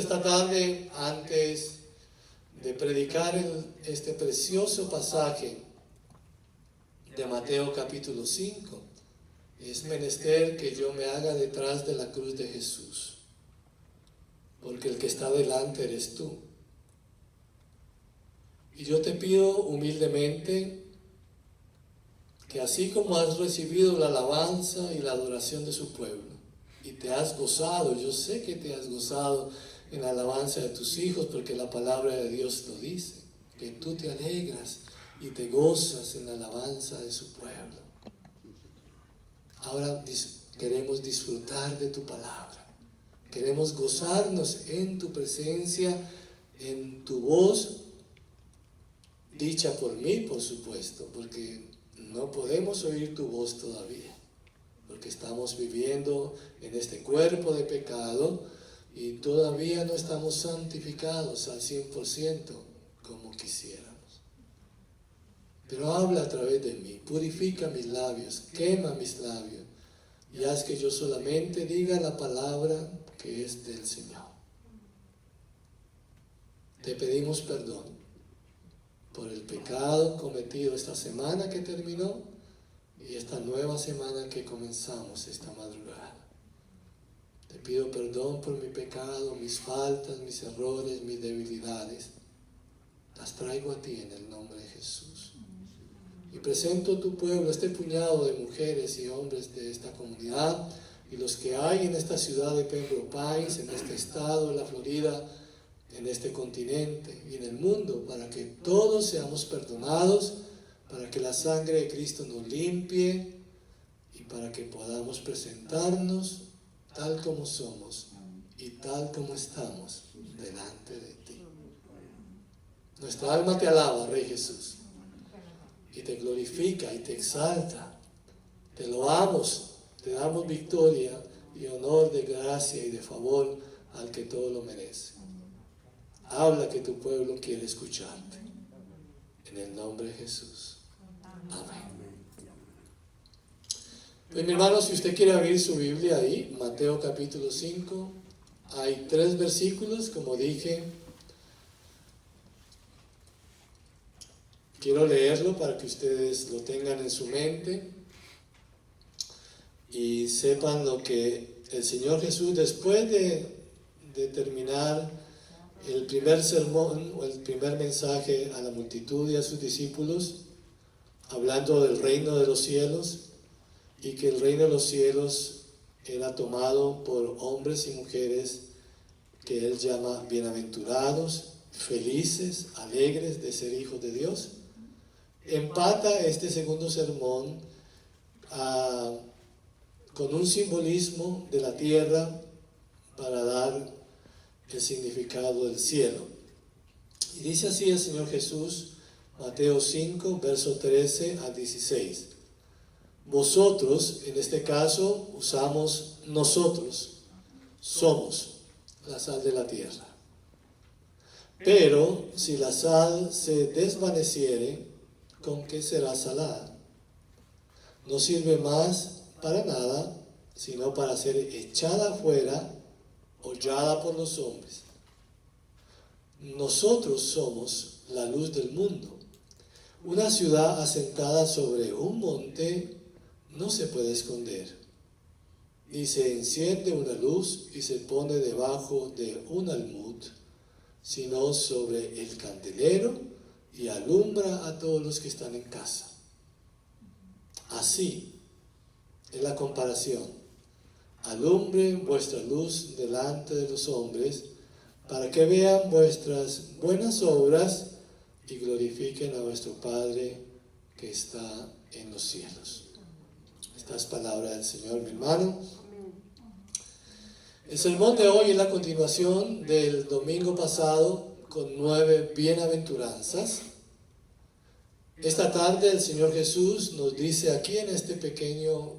Esta tarde, antes de predicar este precioso pasaje de Mateo capítulo 5, es menester que yo me haga detrás de la cruz de Jesús, porque el que está delante eres tú. Y yo te pido humildemente que así como has recibido la alabanza y la adoración de su pueblo, y te has gozado, yo sé que te has gozado en la alabanza de tus hijos, porque la palabra de Dios lo dice, que tú te alegras y te gozas en la alabanza de su pueblo. Ahora queremos disfrutar de tu palabra, queremos gozarnos en tu presencia, en tu voz, dicha por mí, por supuesto, porque no podemos oír tu voz todavía, porque estamos viviendo en este cuerpo de pecado y todavía no estamos santificados al 100% como quisiéramos. Pero habla a través de mí, purifica mis labios, quema mis labios y haz que yo solamente diga la palabra que es del Señor. Te pedimos perdón por el pecado cometido esta semana que terminó y esta nueva semana que comenzamos esta madrugada. Te pido perdón por mi pecado, mis faltas, mis errores, mis debilidades. Las traigo a ti en el nombre de Jesús. Y presento a tu pueblo, este puñado de mujeres y hombres de esta comunidad y los que hay en esta ciudad de Pembroke Pines, en este estado de la Florida, en este continente y en el mundo, para que todos seamos perdonados, para que la sangre de Cristo nos limpie y para que podamos presentarnos tal como somos y tal como estamos delante de ti. Nuestra alma te alaba, Rey Jesús, y te glorifica y te exalta. Te loamos, te damos victoria y honor de gracia y de favor al que todo lo merece. Habla, que tu pueblo quiere escucharte. En el nombre de Jesús. Amén. Pues mi hermano, si usted quiere abrir su Biblia ahí, Mateo capítulo 5, hay 3 versículos, como dije. Quiero leerlo para que ustedes lo tengan en su mente y sepan lo que el Señor Jesús, después de terminar el primer sermón o el primer mensaje a la multitud y a sus discípulos, hablando del reino de los cielos, y que el reino de los cielos era tomado por hombres y mujeres que Él llama bienaventurados, felices, alegres de ser hijos de Dios. Empata este segundo sermón con un simbolismo de la tierra para dar el significado del cielo. Y dice así el Señor Jesús, Mateo 5, verso 13 a 16. Vosotros, en este caso, usamos nosotros, somos la sal de la tierra. Pero si la sal se desvaneciere, ¿con qué será salada? No sirve más para nada, sino para ser echada afuera, hollada por los hombres. Nosotros somos la luz del mundo. Una ciudad asentada sobre un monte no se puede esconder. Ni se enciende una luz y se pone debajo de un almud, sino sobre el candelero y alumbra a todos los que están en casa. Así es la comparación. Alumbre vuestra luz delante de los hombres, para que vean vuestras buenas obras y glorifiquen a vuestro Padre que está en los cielos. Esta es palabra del Señor, mi hermano. El sermón de hoy es la continuación del domingo pasado con 9 bienaventuranzas. Esta tarde el Señor Jesús nos dice aquí en este pequeño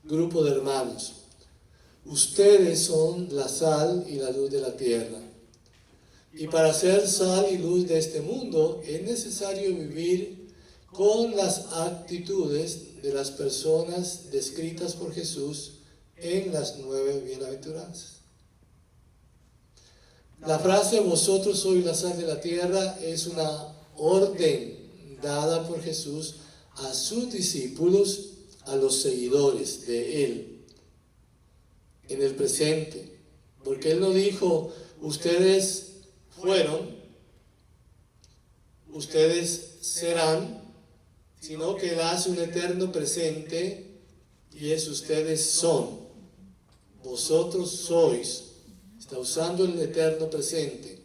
grupo de hermanos: ustedes son la sal y la luz de la tierra. Y para ser sal y luz de este mundo es necesario vivir con las actitudes de las personas descritas por Jesús en las 9 bienaventuranzas. La frase vosotros sois la sal de la tierra es una orden dada por Jesús a sus discípulos, a los seguidores de Él, en el presente. Porque Él no dijo, ustedes fueron, ustedes serán, sino que Él hace un eterno presente y es ustedes son. Vosotros sois. Está usando el eterno presente.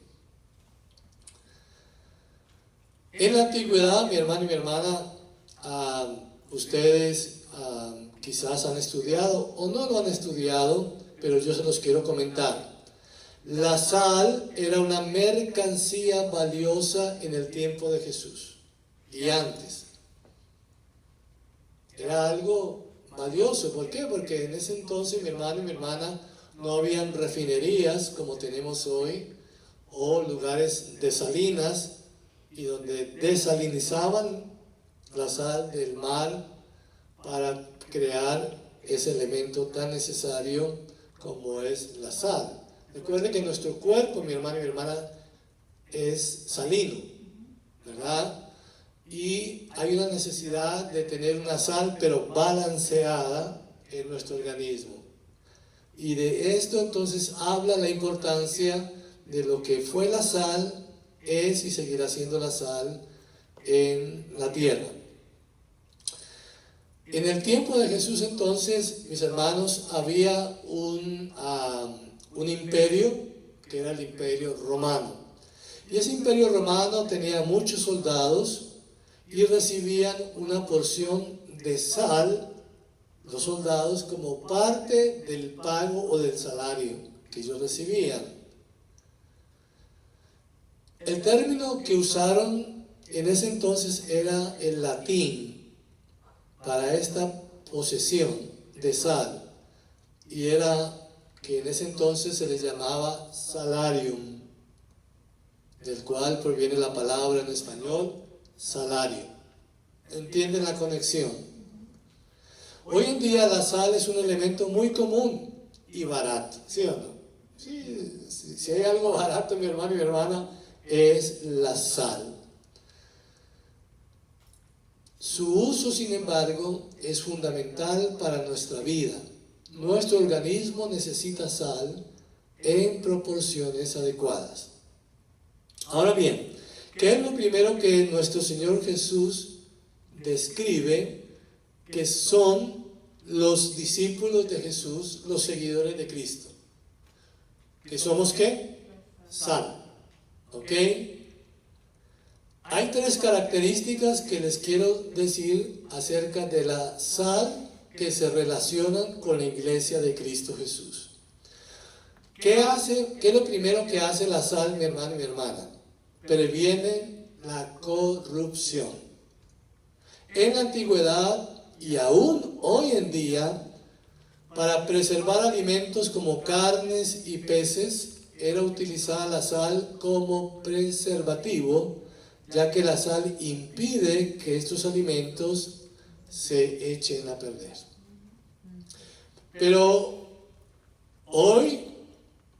En la antigüedad, mi hermano y mi hermana, ustedes quizás han estudiado o no lo han estudiado, pero yo se los quiero comentar. La sal era una mercancía valiosa en el tiempo de Jesús y antes. Era algo valioso. ¿Por qué? Porque en ese entonces, mi hermano y mi hermana, no habían refinerías como tenemos hoy o lugares de salinas y donde desalinizaban la sal del mar para crear ese elemento tan necesario como es la sal. Recuerde que nuestro cuerpo, mi hermano y mi hermana, es salino, ¿verdad? Y hay una necesidad de tener una sal pero balanceada en nuestro organismo. Y de esto entonces habla la importancia de lo que fue la sal, es y seguirá siendo la sal en la tierra. En el tiempo de Jesús entonces, mis hermanos, había un imperio que era el imperio romano. Y ese imperio romano tenía muchos soldados y recibían una porción de sal, los soldados, como parte del pago o del salario que ellos recibían. El término que usaron en ese entonces era el latín para esta posesión de sal, y era que en ese entonces se les llamaba salarium, del cual proviene la palabra en español salario. ¿Entienden la conexión? Hoy en día la sal es un elemento muy común y barato, ¿sí o no? Sí, si hay algo barato, mi hermano y mi hermana, es la sal. Su uso, sin embargo, es fundamental para nuestra vida. Nuestro organismo necesita sal en proporciones adecuadas. Ahora bien, ¿qué es lo primero que nuestro Señor Jesús describe que son los discípulos de Jesús, los seguidores de Cristo? ¿Que somos qué? Sal. ¿Ok? Hay tres características que les quiero decir acerca de la sal que se relacionan con la iglesia de Cristo Jesús. ¿Qué es lo primero que hace la sal, mi hermano y mi hermana? Previene la corrupción. En la antigüedad y aún hoy en día, para preservar alimentos como carnes y peces, era utilizada la sal como preservativo, ya que la sal impide que estos alimentos se echen a perder. Pero hoy,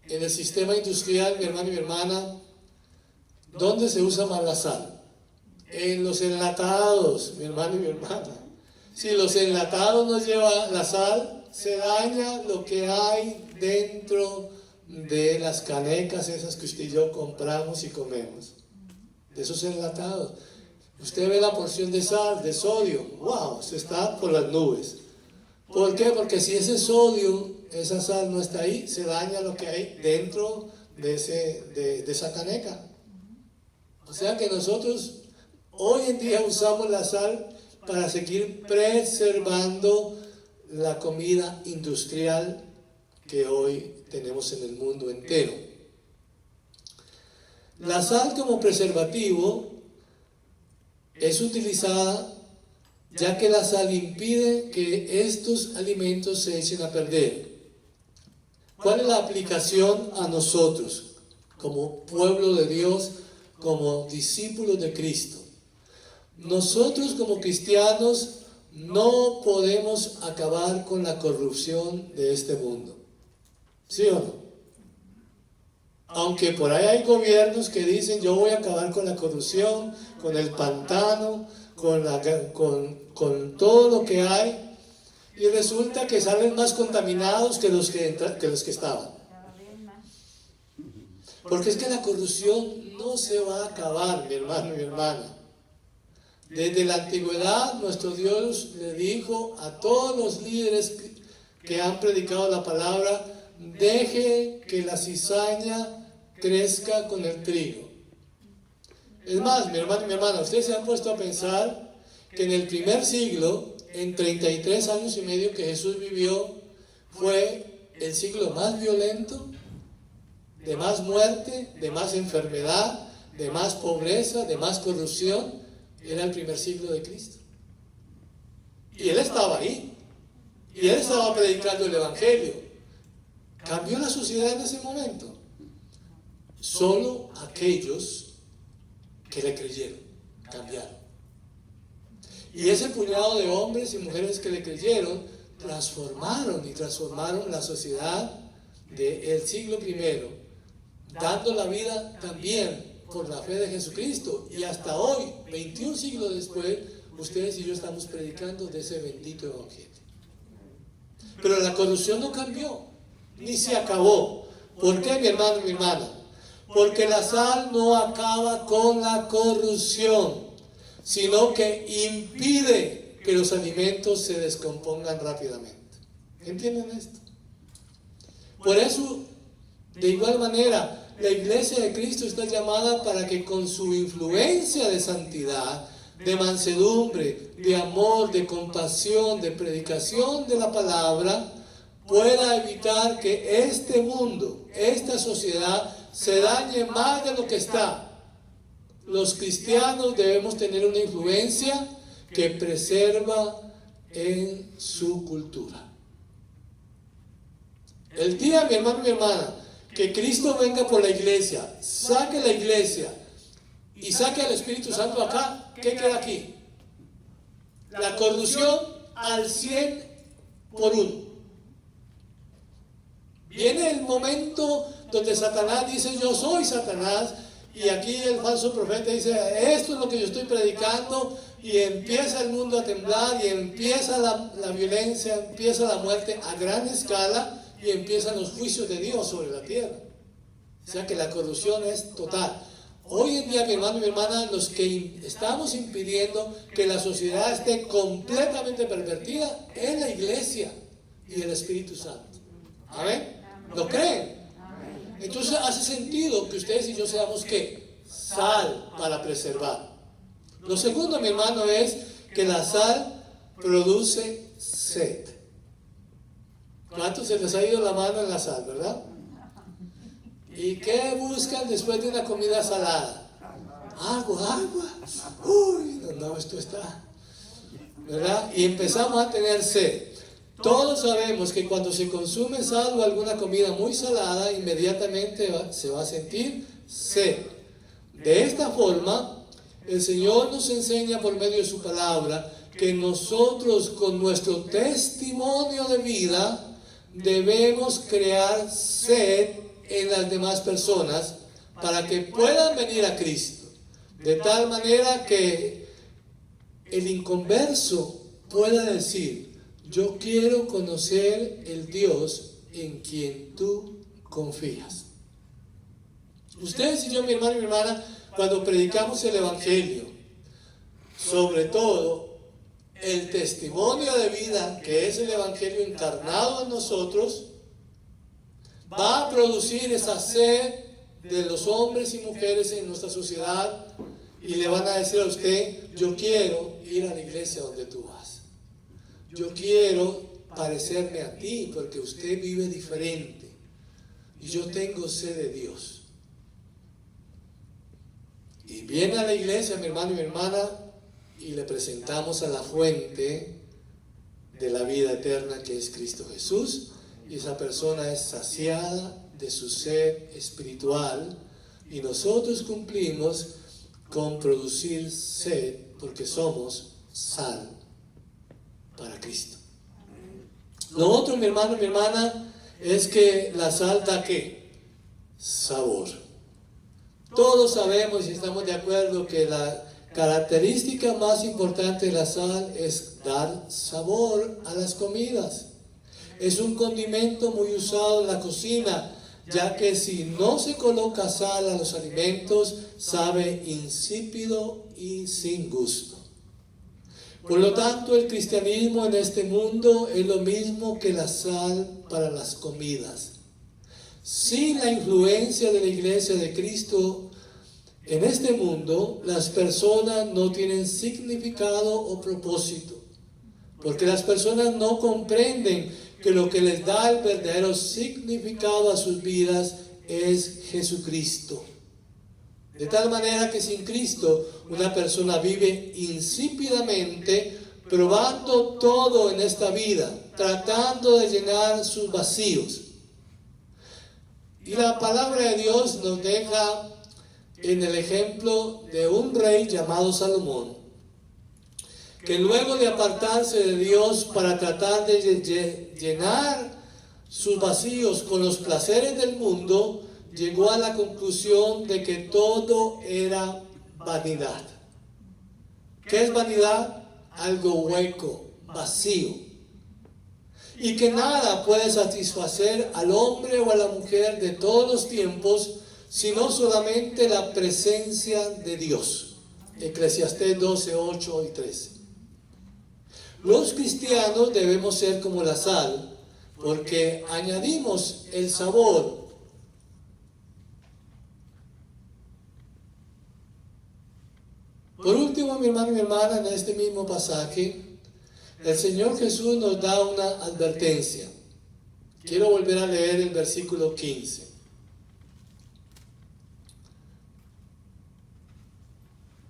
en el sistema industrial, mi hermano y mi hermana, ¿dónde se usa más la sal? En los enlatados, mi hermano y mi hermana. Si los enlatados no llevan la sal, se daña lo que hay dentro de las canecas esas que usted y yo compramos y comemos. De esos enlatados. Usted ve la porción de sal, de sodio, wow, se está por las nubes. ¿Por qué? Porque si ese sodio, esa sal no está ahí, se daña lo que hay dentro de esa caneca. O sea que nosotros hoy en día usamos la sal para seguir preservando la comida industrial que hoy tenemos en el mundo entero. La sal como preservativo es utilizada ya que la sal impide que estos alimentos se echen a perder. ¿Cuál es la aplicación a nosotros como pueblo de Dios, como discípulos de Cristo? Nosotros como cristianos no podemos acabar con la corrupción de este mundo. ¿Sí o no? Aunque por ahí hay gobiernos que dicen yo voy a acabar con la corrupción, con el pantano, con todo lo que hay, y resulta que salen más contaminados que los que estaban. Porque es que la corrupción no se va a acabar, mi hermano y mi hermana. Desde la antigüedad nuestro Dios le dijo a todos los líderes que han predicado la palabra: deje que la cizaña crezca con el trigo. Es más, mi hermano y mi hermana, ustedes se han puesto a pensar que en el primer siglo, en 33 años y medio que Jesús vivió, fue el siglo más violento, de más muerte, de más enfermedad, de más pobreza, de más corrupción. Era el primer siglo de Cristo. Y Él estaba ahí. Y Él estaba predicando el Evangelio. ¿Cambió la sociedad en ese momento? Solo aquellos que le creyeron cambiaron. Y ese puñado de hombres y mujeres que le creyeron transformaron la sociedad del siglo I, dando la vida también por la fe de Jesucristo. Y hasta hoy, 21 siglos después, ustedes y yo estamos predicando de ese bendito Evangelio. Pero la corrupción no cambió, ni se acabó. ¿Por qué, mi hermano y mi hermana? Porque la sal no acaba con la corrupción, sino que impide que los alimentos se descompongan rápidamente. ¿Entienden esto? Por eso, de igual manera, la iglesia de Cristo está llamada para que con su influencia de santidad, de mansedumbre, de amor, de compasión, de predicación de la palabra, pueda evitar que este mundo, esta sociedad, se dañe más de lo que está. Los cristianos debemos tener una influencia que preserva en su cultura. El día, mi hermano y mi hermana, que Cristo venga por la iglesia, saque la iglesia y saque al Espíritu Santo acá, ¿qué queda aquí? La corrupción al 100 por 1. Viene el momento donde Satanás dice: yo soy Satanás, y aquí el falso profeta dice: esto es lo que yo estoy predicando, y empieza el mundo a temblar, y empieza la violencia, empieza la muerte a gran escala, y empiezan los juicios de Dios sobre la tierra. O sea que la corrupción es total. Hoy en día, mi hermano y mi hermana, los que estamos impidiendo que la sociedad esté completamente pervertida es la iglesia y el Espíritu Santo. ¿Amén? ¿Lo creen? Entonces hace sentido que ustedes y yo seamos ¿qué? Sal para preservar. Lo segundo, mi hermano, es que la sal produce sed. ¿Cuántos se les ha ido la mano en la sal, verdad? ¿Y qué buscan después de una comida salada? Agua. Uy, no, esto está, ¿verdad? Y empezamos a tener sed. Todos sabemos que cuando se consume sal o alguna comida muy salada, inmediatamente se va a sentir sed. De esta forma, el Señor nos enseña por medio de su palabra que nosotros, con nuestro testimonio de vida, debemos crear sed en las demás personas para que puedan venir a Cristo. De tal manera que el inconverso pueda decir: yo quiero conocer el Dios en quien tú confías. Ustedes y yo, mi hermano y mi hermana, cuando predicamos el Evangelio, sobre todo el testimonio de vida que es el Evangelio encarnado en nosotros, va a producir esa sed de los hombres y mujeres en nuestra sociedad, y le van a decir a usted: yo quiero ir a la iglesia donde tú vas. Yo quiero parecerme a ti porque usted vive diferente y yo tengo sed de Dios. Y viene a la iglesia, mi hermano y mi hermana, y le presentamos a la fuente de la vida eterna, que es Cristo Jesús, y esa persona es saciada de su sed espiritual, y nosotros cumplimos con producir sed porque somos sal para Cristo. Lo otro, mi hermano y mi hermana, es que la sal da ¿qué? sabor. Todos sabemos y estamos de acuerdo que la característica más importante de la sal es dar sabor a las comidas. Es un condimento muy usado en la cocina, ya que si no se coloca sal a los alimentos, sabe insípido y sin gusto. Por lo tanto, el cristianismo en este mundo es lo mismo que la sal para las comidas. Sin la influencia de la Iglesia de Cristo en este mundo, las personas no tienen significado o propósito, porque las personas no comprenden que lo que les da el verdadero significado a sus vidas es Jesucristo. De tal manera que sin Cristo una persona vive insípidamente, probando todo en esta vida, tratando de llenar sus vacíos. Y la palabra de Dios nos deja en el ejemplo de un rey llamado Salomón, que luego de apartarse de Dios para tratar de llenar sus vacíos con los placeres del mundo, llegó a la conclusión de que todo era vanidad. ¿Qué es vanidad? Algo hueco, vacío. Y que nada puede satisfacer al hombre o a la mujer de todos los tiempos, sino solamente la presencia de Dios. Eclesiastés 12, 8 y 13. Los cristianos debemos ser como la sal, porque añadimos el sabor. Por último, mi hermano y mi hermana, en este mismo pasaje, el Señor Jesús nos da una advertencia. Quiero volver a leer el versículo 15.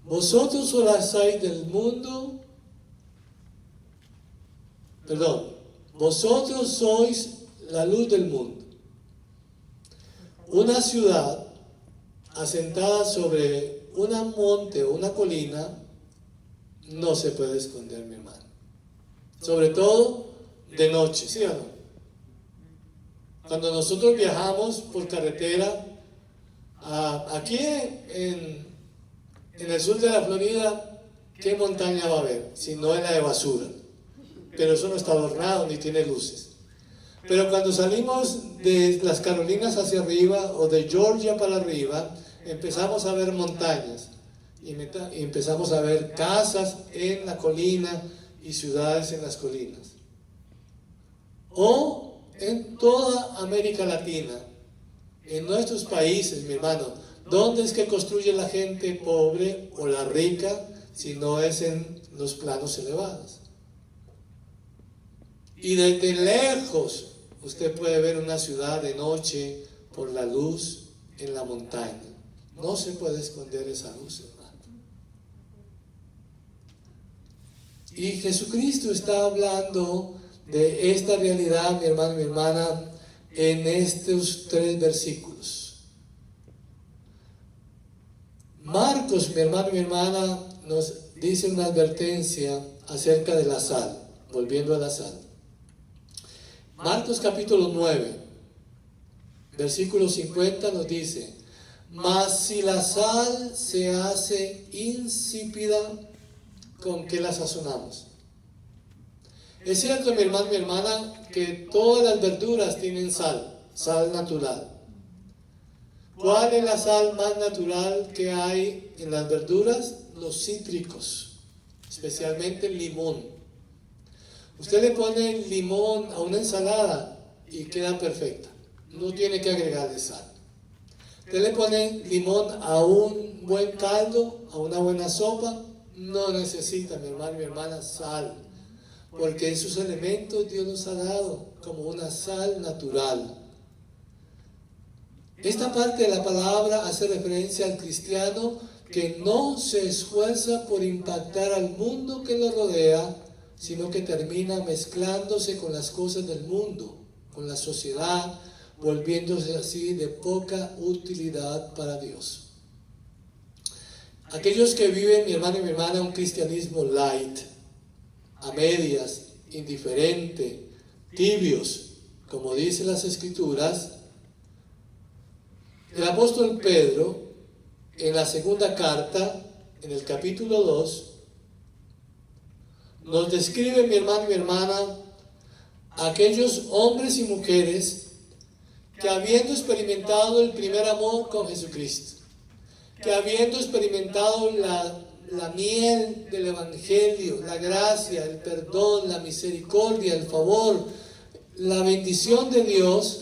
Vosotros sois la sal del mundo. Vosotros sois la luz del mundo. Una ciudad asentada sobre un monte o una colina no se puede esconder, mi hermano. Sobre todo de noche, ¿sí o no? Cuando nosotros viajamos por carretera, aquí en el sur de la Florida, ¿qué montaña va a haber? Si no es la de basura. Pero eso no está adornado ni tiene luces. Pero cuando salimos de las Carolinas hacia arriba o de Georgia para arriba, empezamos a ver montañas y empezamos a ver casas en la colina y ciudades en las colinas. O en toda América Latina, en nuestros países, mi hermano, ¿dónde es que construye la gente pobre o la rica si no es en los planos elevados? Y desde lejos usted puede ver una ciudad de noche por la luz en la montaña. No se puede esconder esa luz, hermano. Y Jesucristo está hablando de esta realidad, mi hermano y mi hermana, en estos 3 versículos. Marcos, mi hermano y mi hermana, nos dice una advertencia acerca de la sal, volviendo a la sal. Marcos capítulo 9, versículo 50 nos dice: mas si la sal se hace insípida, ¿con qué la sazonamos? Es cierto, mi hermano, mi hermana, que todas las verduras tienen sal, sal natural. ¿Cuál es la sal más natural que hay en las verduras? Los cítricos, especialmente el limón. Usted le pone limón a una ensalada y queda perfecta. No tiene que agregarle sal. Usted le pone limón a un buen caldo, a una buena sopa, no necesita, mi hermano y mi hermana, sal. Porque esos elementos Dios nos ha dado como una sal natural. Esta parte de la palabra hace referencia al cristiano que no se esfuerza por impactar al mundo que lo rodea, sino que termina mezclándose con las cosas del mundo, con la sociedad, volviéndose así de poca utilidad para Dios. Aquellos que viven, mi hermano y mi hermana, un cristianismo light, a medias, indiferente, tibios, como dicen las Escrituras, El apóstol Pedro, en la segunda carta, en el capítulo 2, nos describe, mi hermano y mi hermana, aquellos hombres y mujeres que habiendo experimentado el primer amor con Jesucristo, que habiendo experimentado la miel del Evangelio, la gracia, el perdón, la misericordia, el favor, la bendición de Dios,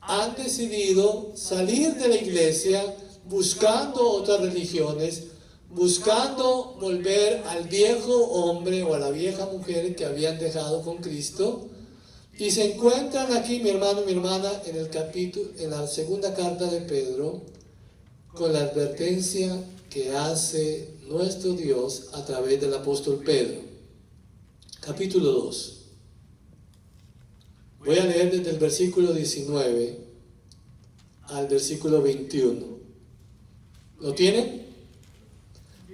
han decidido salir de la iglesia buscando otras religiones, buscando volver al viejo hombre o a la vieja mujer que habían dejado con Cristo, y se encuentran aquí, mi hermano y mi hermana, en la segunda carta de Pedro, con la advertencia que hace nuestro Dios a través del apóstol Pedro. Capítulo 2. Voy a leer desde el versículo 19 al versículo 21. ¿Lo tienen?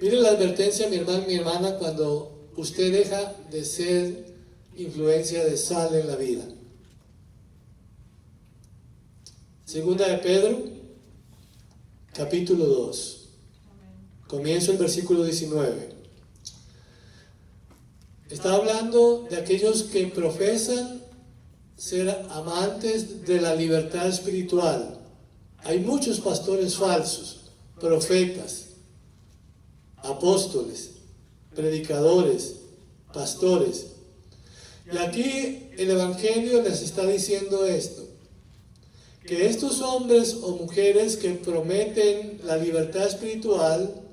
Miren la advertencia, mi hermano y mi hermana, cuando usted deja de ser influencia de sal en la vida. Segunda de Pedro, capítulo 2. Comienzo el versículo 19. Está hablando de aquellos que profesan ser amantes de la libertad espiritual. Hay muchos pastores falsos, profetas, apóstoles, predicadores, pastores. Y aquí el Evangelio les está diciendo esto, que estos hombres o mujeres que prometen la libertad espiritual,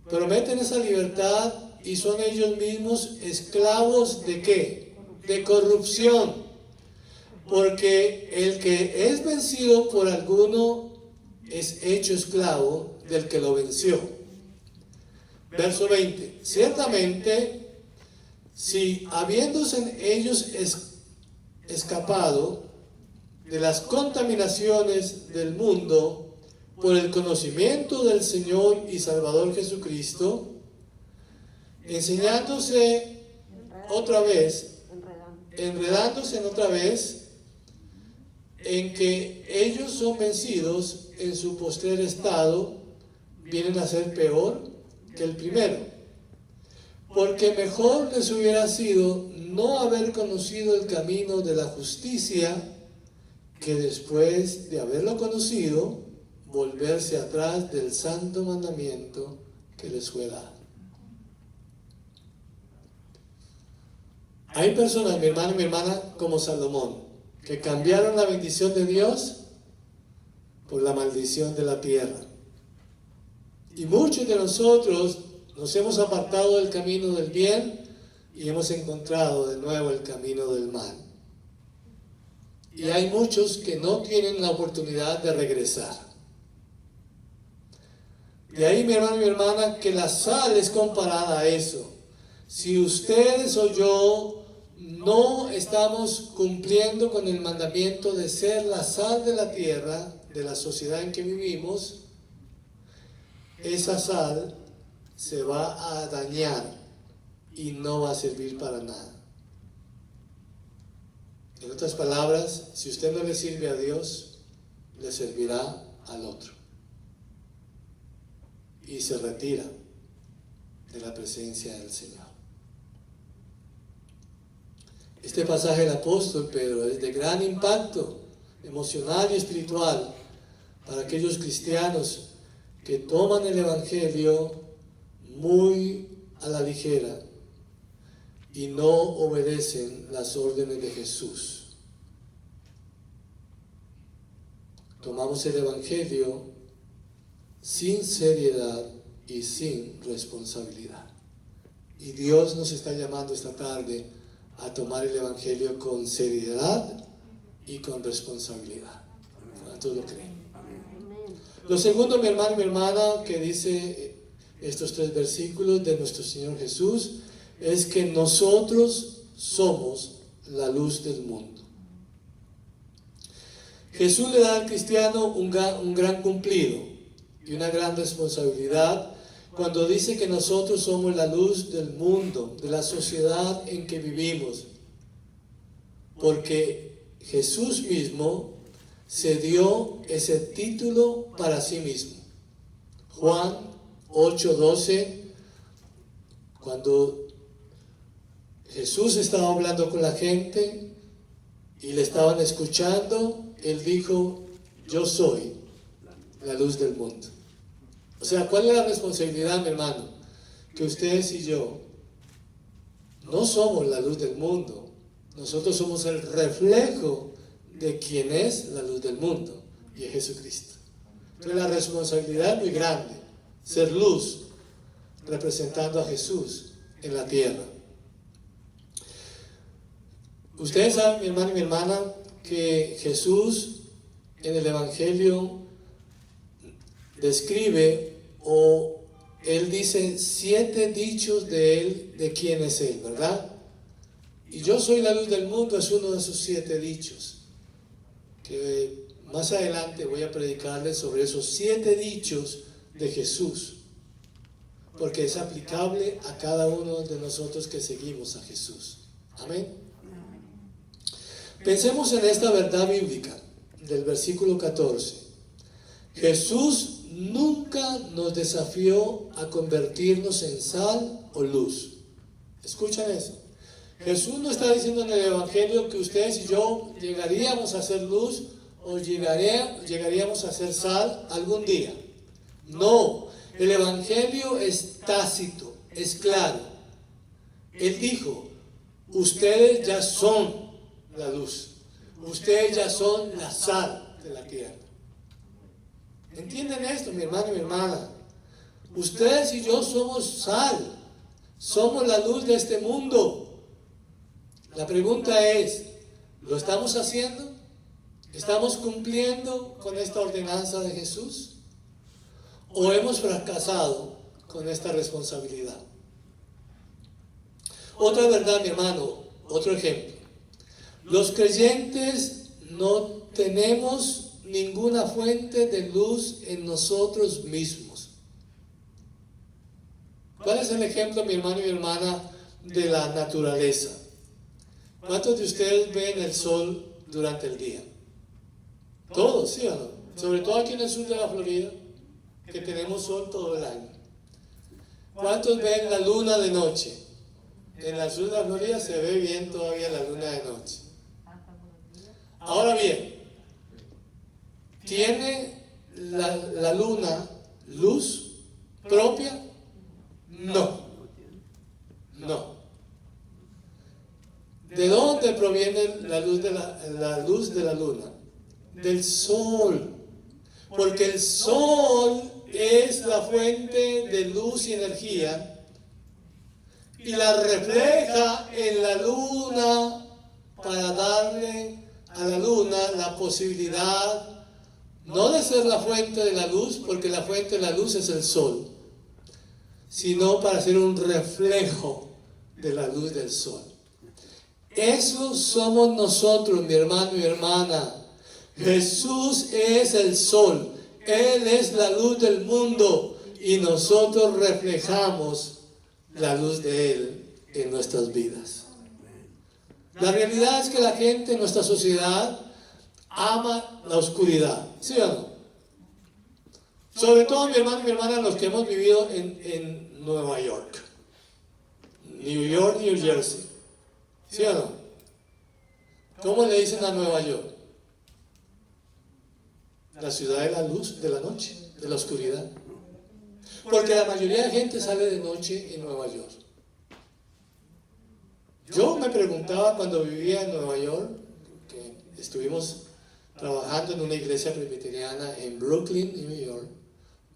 prometen esa libertad y son ellos mismos esclavos ¿de qué? De corrupción. Porque el que es vencido por alguno es hecho esclavo del que lo venció. Verso 20. Ciertamente, si habiéndose ellos escapado de las contaminaciones del mundo por el conocimiento del Señor y Salvador Jesucristo, enredándose otra vez en que ellos son vencidos en su postrer estado, vienen a ser peor que el primero. Porque mejor les hubiera sido no haber conocido el camino de la justicia, que después de haberlo conocido, volverse atrás del santo mandamiento que les fue dado. Hay personas, mi hermano y mi hermana, como Salomón, que cambiaron la bendición de Dios por la maldición de la tierra. Y muchos de nosotros nos hemos apartado del camino del bien y hemos encontrado de nuevo el camino del mal. Y hay muchos que no tienen la oportunidad de regresar. De ahí, mi hermano y mi hermana, que la sal es comparada a eso. Si ustedes o yo no estamos cumpliendo con el mandamiento de ser la sal de la tierra, de la sociedad en que vivimos, esa sal se va a dañar y no va a servir para nada. En otras palabras, si usted no le sirve a Dios, le servirá al otro. Y se retira de la presencia del Señor. Este pasaje del apóstol Pedro es de gran impacto emocional y espiritual para aquellos cristianos que toman el Evangelio muy a la ligera y no obedecen las órdenes de Jesús. Tomamos el Evangelio sin seriedad y sin responsabilidad. Y Dios nos está llamando esta tarde a tomar el Evangelio con seriedad y con responsabilidad. ¿Cuántos lo creen? Lo segundo, mi hermano y mi hermana, que dice estos 3 versículos de nuestro Señor Jesús, es que nosotros somos la luz del mundo. Jesús le da al cristiano un gran cumplido y una gran responsabilidad cuando dice que nosotros somos la luz del mundo, de la sociedad en que vivimos. Porque Jesús mismo se dio ese título para sí mismo. Juan 8:12, cuando Jesús estaba hablando con la gente y le estaban escuchando, Él dijo: yo soy la luz del mundo. O sea, ¿cuál es la responsabilidad, mi hermano? Que ustedes y yo no somos la luz del mundo. Nosotros somos el reflejo de quien es la luz del mundo, y es Jesucristo. Entonces la responsabilidad es muy grande, ser luz, representando a Jesús en la tierra. Ustedes saben, mi hermano y mi hermana, que Jesús en el Evangelio describe, o Él dice 7 dichos de Él, de quién es Él, ¿verdad? Y yo soy la luz del mundo es uno de esos 7 dichos, que más adelante voy a predicarles sobre esos 7 dichos de Jesús, porque es aplicable a cada uno de nosotros que seguimos a Jesús. Amén. Pensemos en esta verdad bíblica del versículo 14. Jesús nunca nos desafió a convertirnos en sal o luz. ¿Escuchan eso? Jesús no está diciendo en el Evangelio que ustedes y yo llegaríamos a ser luz o llegaríamos a ser sal algún día. No, el Evangelio es tácito, es claro. Él dijo: ustedes ya son la luz, ustedes ya son la sal de la tierra. ¿Entienden esto, mi hermano y mi hermana? Ustedes y yo somos sal, somos la luz de este mundo. La pregunta es, ¿lo estamos haciendo? ¿Estamos cumpliendo con esta ordenanza de Jesús? ¿O hemos fracasado con esta responsabilidad? Otra verdad, mi hermano, otro ejemplo. Los creyentes no tenemos ninguna fuente de luz en nosotros mismos. ¿Cuál es el ejemplo, mi hermano y mi hermana, de la naturaleza? ¿Cuántos de ustedes ven el sol durante el día? Todos, ¿sí o no? Sobre todo aquí en el sur de la Florida, que tenemos sol todo el año. ¿Cuántos ven la luna de noche? En el sur de la Florida se ve bien todavía la luna de noche. Ahora bien, ¿tiene la luna luz propia? No. No. ¿De dónde proviene la luz de la luna? Del sol. Porque el sol es la fuente de luz y energía y la refleja en la luna para darle a la luna la posibilidad no de ser la fuente de la luz, porque la fuente de la luz es el sol, sino para ser un reflejo de la luz del sol. Eso somos nosotros, mi hermano y mi hermana. Jesús es el sol, Él es la luz del mundo y nosotros reflejamos la luz de Él en nuestras vidas. La realidad es que la gente en nuestra sociedad ama la oscuridad, ¿sí o no? Sobre todo mi hermano y mi hermana, los que hemos vivido en Nueva York, New Jersey, ¿sí o no? ¿Cómo le dicen a Nueva York? La ciudad de la luz, de la noche, de la oscuridad. Porque la mayoría de gente sale de noche en Nueva York. Yo me preguntaba cuando vivía en Nueva York, que estuvimos trabajando en una iglesia presbiteriana en Brooklyn, New York.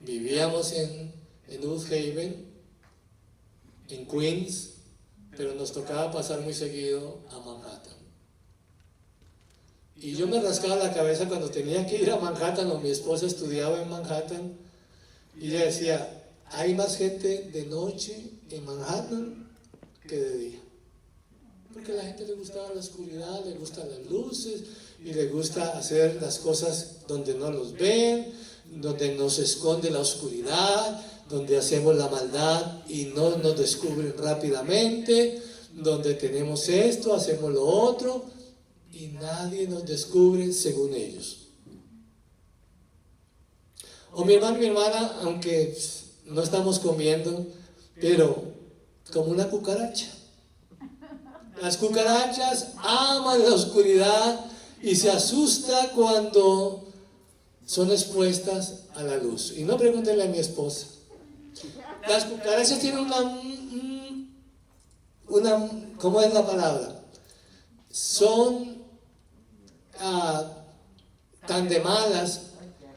Vivíamos en North Haven, en Queens, pero nos tocaba pasar muy seguido a Manhattan. Y yo me rascaba la cabeza cuando tenía que ir a Manhattan, o mi esposa estudiaba en Manhattan, y ella decía: hay más gente de noche en Manhattan que de día. Porque a la gente le gustaba la oscuridad, le gustan las luces, y le gusta hacer las cosas donde no los ven, donde nos esconde la oscuridad, donde hacemos la maldad y no nos descubren rápidamente, donde tenemos esto, hacemos lo otro, y nadie nos descubre según ellos. O mi hermano y mi hermana, aunque no estamos comiendo, pero como una cucaracha. Las cucarachas aman la oscuridad y se asustan cuando son expuestas a la luz. Y no pregúntenle a mi esposa. Las cucarachas tienen ¿cómo es la palabra? Son tan de malas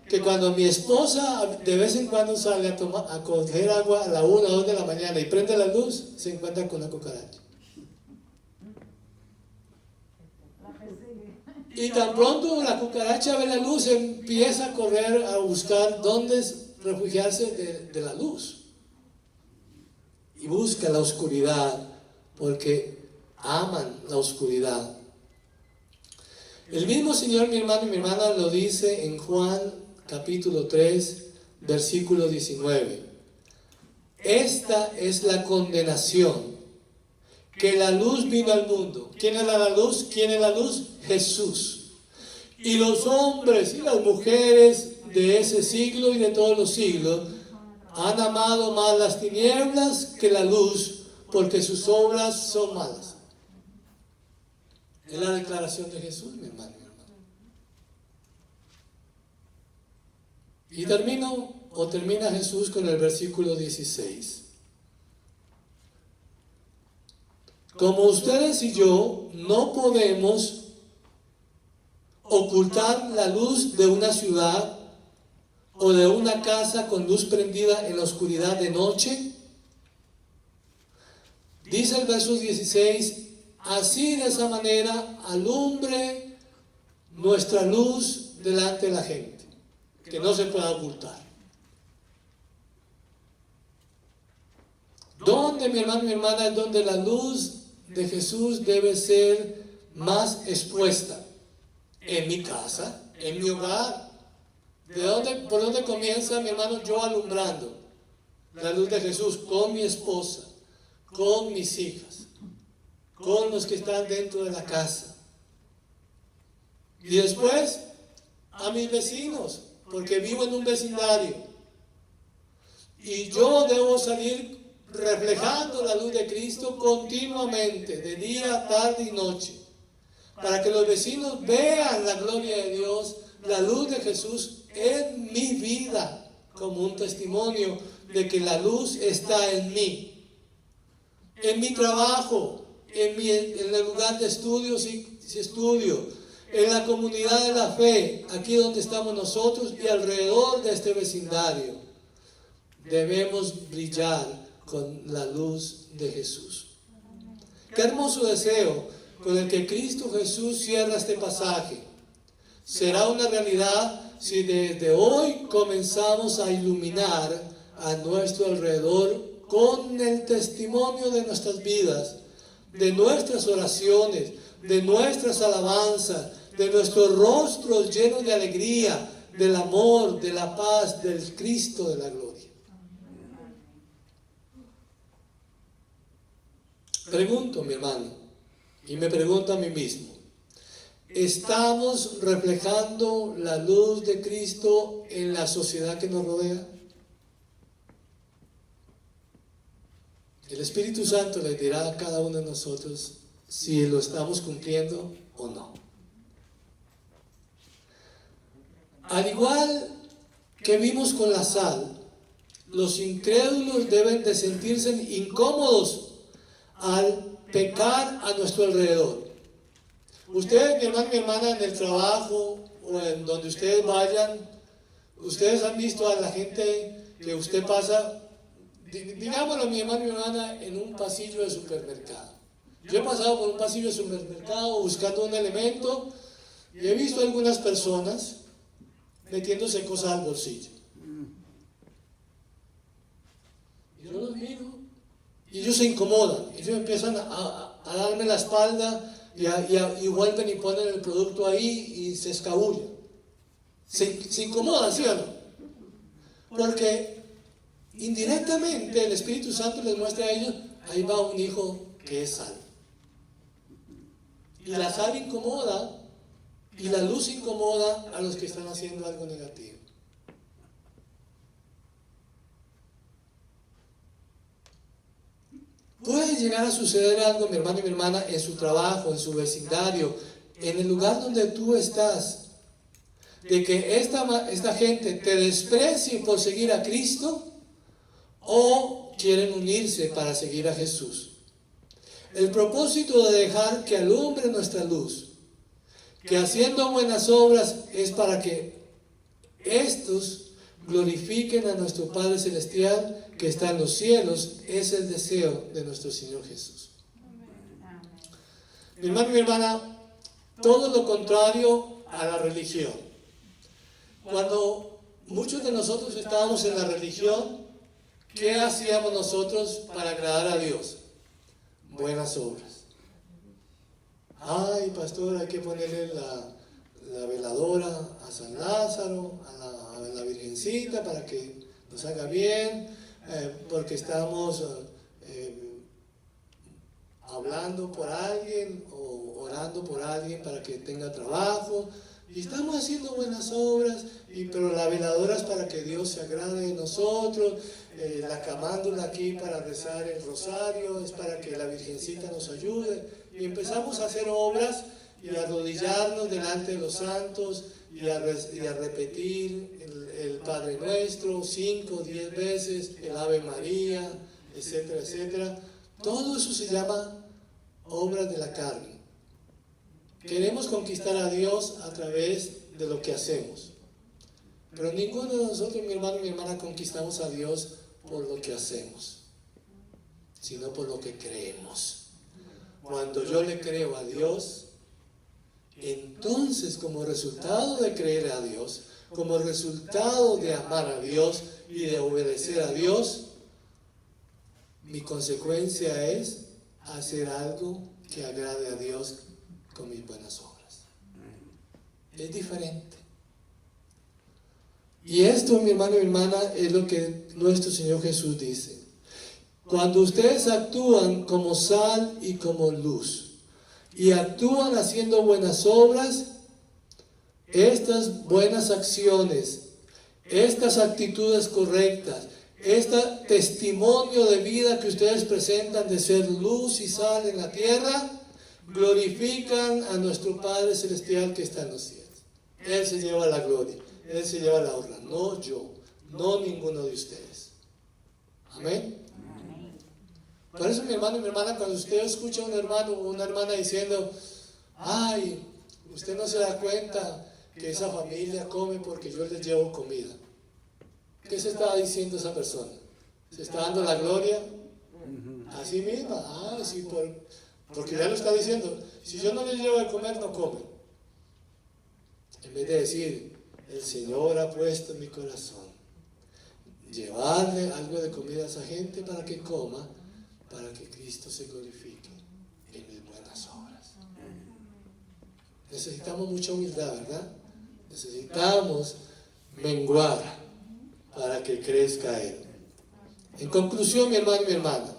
que cuando mi esposa de vez en cuando sale a coger agua a la 1 o 2 de la mañana y prende la luz, se encuentra con una cucaracha. Y tan pronto la cucaracha ve la luz, empieza a correr a buscar dónde refugiarse de la luz. Y busca la oscuridad porque aman la oscuridad. El mismo Señor, mi hermano y mi hermana, lo dice en Juan capítulo 3, versículo 19. Esta es la condenación, que la luz vino al mundo. ¿Quién era la luz? ¿Quién es la luz? Jesús. Y los hombres y las mujeres de ese siglo y de todos los siglos han amado más las tinieblas que la luz, porque sus obras son malas. Es la declaración de Jesús, mi hermano y hermana. Y termina Jesús con el versículo 16. Como ustedes y yo no podemos ocultar la luz de una ciudad o de una casa con luz prendida en la oscuridad de noche, dice el verso 16, así de esa manera alumbre nuestra luz delante de la gente, que no se pueda ocultar. ¿Dónde, mi hermano y mi hermana, es donde la luz de Jesús debe ser más expuesta? En mi casa, en mi hogar. ¿Por dónde comienza, mi hermano? Yo alumbrando la luz de Jesús con mi esposa, con mis hijas, con los que están dentro de la casa. Y después a mis vecinos, porque vivo en un vecindario. Y yo debo salir reflejando la luz de Cristo continuamente, de día, tarde y noche, para que los vecinos vean la gloria de Dios, la luz de Jesús en mi vida, como un testimonio de que la luz está en mí, en mi trabajo, en el lugar de estudio, si estudio, en la comunidad de la fe, aquí donde estamos nosotros y alrededor de este vecindario. Debemos brillar con la luz de Jesús. Qué hermoso deseo con el que Cristo Jesús cierra este pasaje. Será una realidad si desde hoy comenzamos a iluminar a nuestro alrededor con el testimonio de nuestras vidas, de nuestras oraciones, de nuestras alabanzas, de nuestros rostros llenos de alegría, del amor, de la paz, del Cristo de la gloria. Pregunto, mi hermano, y me pregunto a mí mismo, ¿estamos reflejando la luz de Cristo en la sociedad que nos rodea? El Espíritu Santo le dirá a cada uno de nosotros si lo estamos cumpliendo o no. Al igual que vimos con la sal, los incrédulos deben de sentirse incómodos al pecar a nuestro alrededor. Ustedes, mi hermano y mi hermana, en el trabajo o en donde ustedes vayan, ustedes han visto a la gente que usted pasa, digámoslo, mi hermano y mi hermana, en un pasillo de supermercado. Yo he pasado por un pasillo de supermercado buscando un elemento y he visto a algunas personas metiéndose cosas al bolsillo. Y yo los miro y ellos se incomodan, ellos empiezan a darme la espalda y vuelven y ponen el producto ahí y se escabullen. Se incomodan, ¿sí o no? Porque indirectamente el Espíritu Santo les muestra a ellos, ahí va un hijo que es sal. Y la sal incomoda y la luz incomoda a los que están haciendo algo negativo. puede llegar a suceder algo, mi hermano y mi hermana, en su trabajo, en su vecindario, en el lugar donde tú estás, de que esta gente te desprecie por seguir a Cristo o quieren unirse para seguir a Jesús. El propósito de dejar que alumbre nuestra luz, que haciendo buenas obras, es para que estos glorifiquen a nuestro Padre Celestial que está en los cielos. Es el deseo de nuestro Señor Jesús. Mi hermano y mi hermana, todo lo contrario a la religión. Cuando muchos de nosotros estábamos en la religión, ¿qué hacíamos nosotros para agradar a Dios? Buenas obras. Ay, pastor, hay que ponerle la veladora a San Lázaro, a la Virgencita, para que nos haga bien, porque estamos hablando por alguien o orando por alguien para que tenga trabajo. Y estamos haciendo buenas obras, pero la veladora es para que Dios se agrade de nosotros, la camándula aquí para rezar el rosario es para que la Virgencita nos ayude. Y empezamos a hacer obras y a arrodillarnos delante de los santos y a repetir el Padre Nuestro 5 o 10 veces, el Ave María, etcétera, etcétera. Todo eso se llama obras de la carne. Queremos conquistar a Dios a través de lo que hacemos. Pero ninguno de nosotros, mi hermano y mi hermana, conquistamos a Dios por lo que hacemos, sino por lo que creemos. Cuando yo le creo a Dios, entonces como resultado de creer a Dios, como resultado de amar a Dios y de obedecer a Dios, mi consecuencia es hacer algo que agrade a Dios con mis buenas obras. Es diferente. Y esto, mi hermano y mi hermana, es lo que nuestro Señor Jesús dice. Cuando ustedes actúan como sal y como luz, y actúan haciendo buenas obras, estas buenas acciones, estas actitudes correctas, este testimonio de vida que ustedes presentan de ser luz y sal en la tierra, glorifican a nuestro Padre Celestial que está en los cielos. Él se lleva la gloria, Él se lleva la honra, no yo, no ninguno de ustedes. Amén. Por eso, mi hermano y mi hermana, cuando usted escucha a un hermano o una hermana diciendo, ay, usted no se da cuenta que esa familia come porque yo les llevo comida. ¿Qué se está diciendo esa persona? ¿Se está dando la gloria a sí misma? Ah, sí, porque ya lo está diciendo. Si yo no les llevo de comer, no comen. En vez de decir, el Señor ha puesto en mi corazón llevarle algo de comida a esa gente para que coma, para que Cristo se glorifique en mis buenas obras. Necesitamos mucha humildad, ¿verdad? Necesitamos menguar para que crezca Él. En conclusión, mi hermano y mi hermana,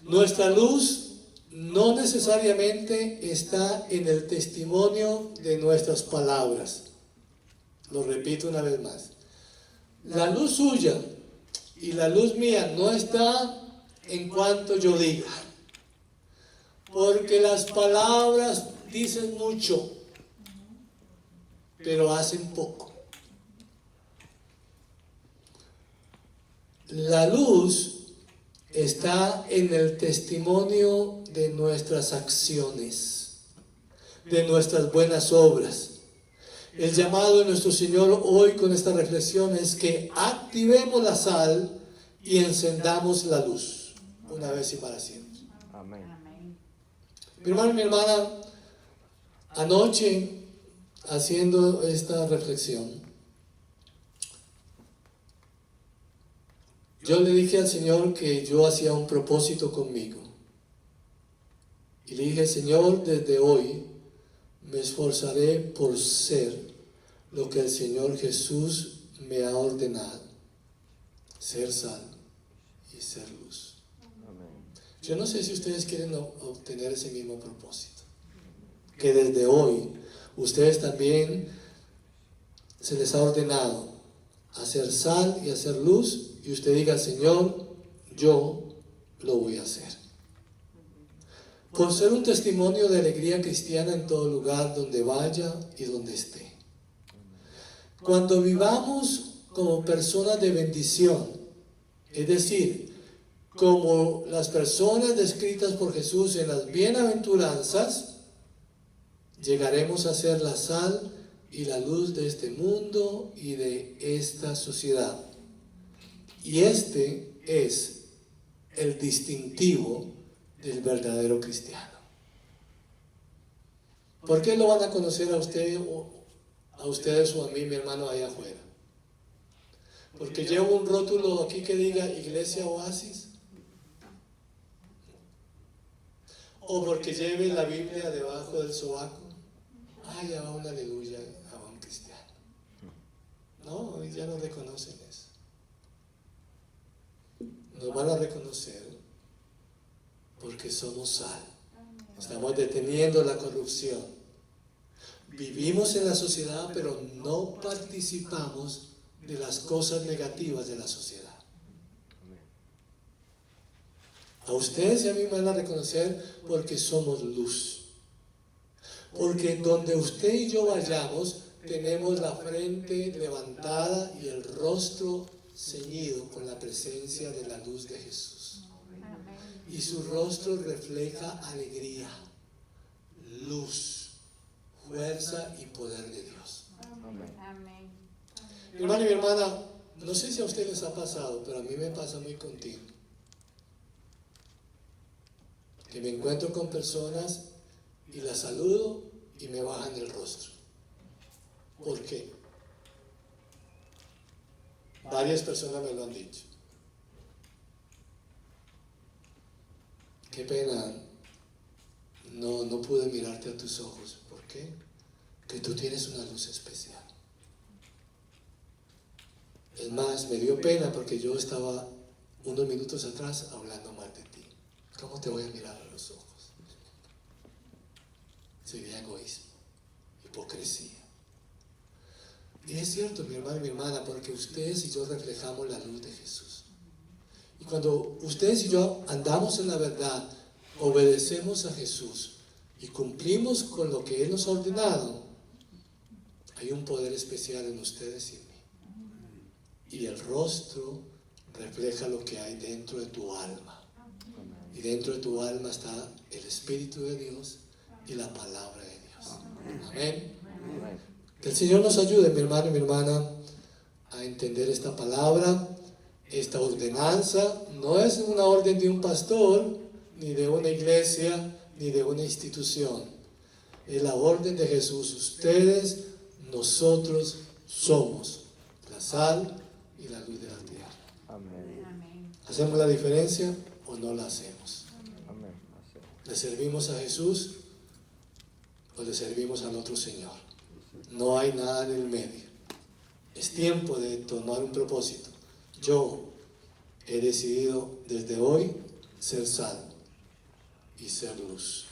nuestra luz no necesariamente está en el testimonio de nuestras palabras. Lo repito una vez más. La luz suya y la luz mía no está en cuanto yo diga. Porque las palabras dicen mucho, pero hacen poco. La luz está en el testimonio de nuestras acciones, de nuestras buenas obras. El llamado de nuestro Señor hoy con esta reflexión es que activemos la sal y encendamos la luz, una vez y para siempre. Amén. Mi hermano y mi hermana, anoche, haciendo esta reflexión, yo le dije al Señor que yo hacía un propósito conmigo. Y le dije, Señor, desde hoy me esforzaré por ser lo que el Señor Jesús me ha ordenado. Ser sal y ser luz. Amén. Yo no sé si ustedes quieren obtener ese mismo propósito. Que desde hoy ustedes también se les ha ordenado hacer sal y hacer luz. Y usted diga, Señor, yo lo voy a hacer. Por ser un testimonio de alegría cristiana en todo lugar donde vaya y donde esté. Cuando vivamos como personas de bendición, es decir, como las personas descritas por Jesús en las bienaventuranzas, llegaremos a ser la sal y la luz de este mundo y de esta sociedad. Y este es el distintivo del verdadero cristiano. ¿Por qué lo van a conocer a usted o a ustedes o a mí, mi hermano, allá afuera? ¿Porque llevo un rótulo aquí que diga Iglesia Oasis? ¿O porque lleve la Biblia debajo del sobaco? Ya va un aleluya a un cristiano. No, ya no reconocen eso. Nos van a reconocer porque somos sal. Estamos deteniendo la corrupción. Vivimos en la sociedad, pero no participamos de las cosas negativas de la sociedad. A ustedes y a mí me van a reconocer porque somos luz. Porque donde usted y yo vayamos, tenemos la frente levantada y el rostro ceñido con la presencia de la luz de Jesús. Y su rostro refleja alegría, luz, fuerza y poder de Dios. Amén. Mi hermano y mi hermana, no sé si a ustedes les ha pasado, pero a mí me pasa muy continuo. Que me encuentro con personas y las saludo y me bajan el rostro. ¿Por qué? Varias personas me lo han dicho. Qué pena, no pude mirarte a tus ojos. ¿Por qué? Que tú tienes una luz especial. Es más, me dio pena porque yo estaba unos minutos atrás hablando mal de ti. ¿Cómo te voy a mirar a los ojos? Sería egoísmo, hipocresía. Y es cierto, mi hermano y mi hermana, porque ustedes y yo reflejamos la luz de Jesús. Y cuando ustedes y yo andamos en la verdad, obedecemos a Jesús y cumplimos con lo que Él nos ha ordenado, hay un poder especial en ustedes y en mí. Y el rostro refleja lo que hay dentro de tu alma. Y dentro de tu alma está el Espíritu de Dios y la palabra de Dios. Amén. Que el Señor nos ayude, mi hermano y mi hermana, a entender esta palabra, esta ordenanza. No es una orden de un pastor, ni de una iglesia, ni de una institución. Es la orden de Jesús. Ustedes, nosotros somos la sal y la luz de la tierra. Amén. ¿Hacemos la diferencia o no la hacemos? Amén. ¿Le servimos a Jesús o le servimos al otro Señor? No hay nada en el medio. Es tiempo de tomar un propósito. Yo he decidido desde hoy ser sal y ser luz.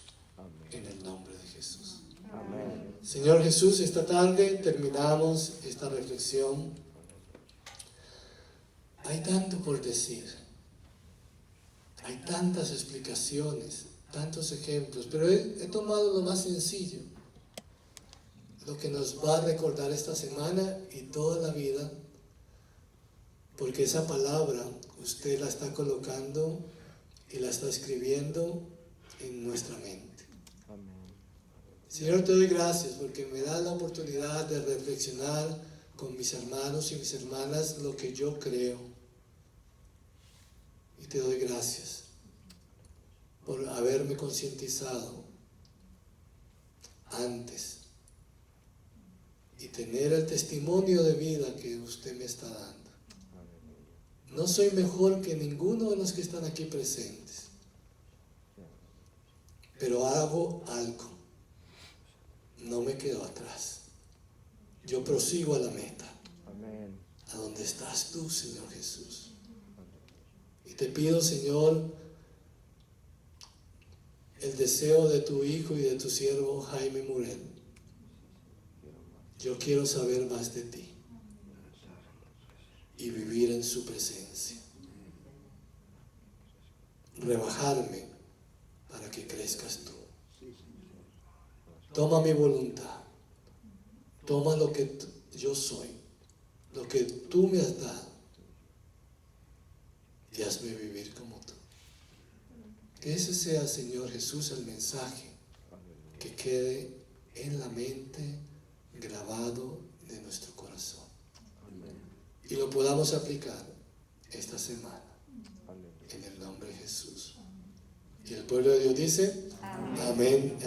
En el nombre de Jesús. Amén. Señor Jesús, esta tarde terminamos esta reflexión. Hay tanto por decir. Hay tantas explicaciones, tantos ejemplos, pero he tomado lo más sencillo, lo que nos va a recordar esta semana y toda la vida, porque esa palabra usted la está colocando y la está escribiendo en nuestra mente. Amén. Señor, te doy gracias porque me da la oportunidad de reflexionar con mis hermanos y mis hermanas lo que yo creo. Y te doy gracias por haberme concientizado antes y tener el testimonio de vida que usted me está dando. No soy mejor que ninguno de los que están aquí presentes, pero hago algo. No me quedo atrás. Yo prosigo a la meta, Amén. a donde estás tú, Señor Jesús. Y te pido, Señor, el deseo de tu hijo y de tu siervo Jaime Murel. Yo quiero saber más de ti y vivir en su presencia. rebajarme para que crezcas tú. Toma mi voluntad, toma lo que yo soy, lo que tú me has dado, y hazme vivir como tú. Que ese sea, Señor Jesús, el mensaje que quede en la mente, grabado de nuestro corazón, y lo podamos aplicar esta semana, en el nombre de Jesús. Y el pueblo de Dios dice, amén.